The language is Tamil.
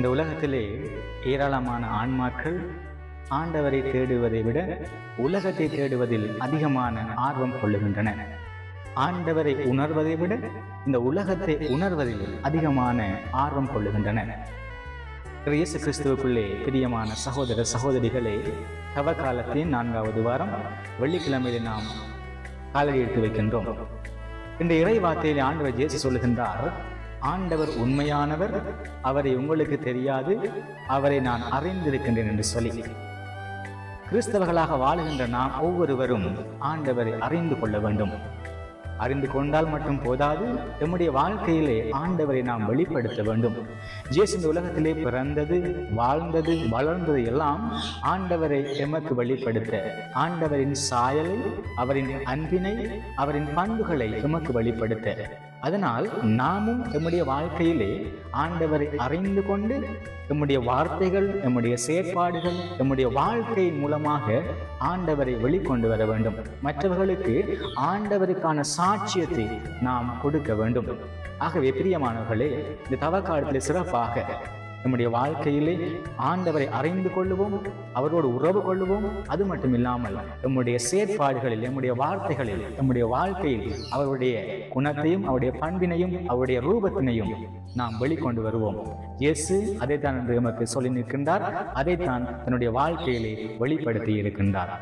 இந்த உலகத்திலே ஏராளமான ஆன்மாக்கள் ஆண்டவரை தேடுவதை விட உலகத்தை தேடுவதில் அதிகமான ஆர்வம் கொள்ளுகின்றன. ஆண்டவரை உணர்வதை விட இந்த உலகத்தை உணர்வதில் அதிகமான ஆர்வம் கொள்ளுகின்றன. இயேசு கிறிஸ்துவுக்குள்ளே பிரியமான சகோதர சகோதரிகளே, தவக்காலத்தின் 4வது வாரம் வெள்ளிக்கிழமையிலே நாம் காலடி எடுத்து வைக்கின்றோம். இந்த இறை வார்த்தையிலே ஆண்டவர் இயேசு சொல்லுகின்றார், ஆண்டவர் உண்மையானவர், அவரை உங்களுக்கு தெரியாது, அவரை நான் அறிந்திருக்கின்றேன் என்று சொல்லி. கிறிஸ்தவர்களாக வாழுகின்ற நாம் ஒவ்வொருவரும் ஆண்டவரை அறிந்து கொள்ள வேண்டும். அறிந்து கொண்டால் மட்டும் போதாது, நம்முடைய வாழ்க்கையிலே ஆண்டவரை நாம் வெளிப்படுத்த வேண்டும். இயேசு இந்த உலகத்திலே பிறந்தது, வாழ்ந்தது, வளர்ந்தது எல்லாம் ஆண்டவரை எமக்கு வெளிப்படுத்த, ஆண்டவரின் சாயலை, அவரின் அன்பினை, அவரின் பண்புகளை எமக்கு வெளிப்படுத்த. அதனால் நாமும் நம்முடைய வாழ்க்கையிலே ஆண்டவரை அறிந்து கொண்டு நம்முடைய வார்த்தைகள், நம்முடைய செயற்பாடுகள், நம்முடைய வாழ்க்கையின் மூலமாக ஆண்டவரை வெளிக்கொண்டு வர வேண்டும். மற்றவர்களுக்கு ஆண்டவருக்கான சாட்சியத்தை நாம் கொடுக்க வேண்டும். ஆகவே பிரியமானவர்களே, இந்த தவக்காலத்தில் சிறப்பாக நம்முடைய வாழ்க்கையிலே ஆண்டவரை அறிந்து கொள்ளுவோம், அவரோடு உறவு கொள்ளுவோம். அது மட்டும் இல்லாமல் நம்முடைய செயற்பாடுகளில், நம்முடைய வார்த்தைகளில், நம்முடைய வாழ்க்கையில் அவருடைய குணத்தையும், அவருடைய பண்பினையும், அவருடைய ரூபத்தினையும் நாம் வெளிக்கொண்டு வருவோம். இயேசு அதைத்தான் என்று நமக்கு சொல்லி நிற்கின்றார், அதைத்தான் தன்னுடைய வாழ்க்கையிலே வெளிப்படுத்தி இருக்கின்றார்.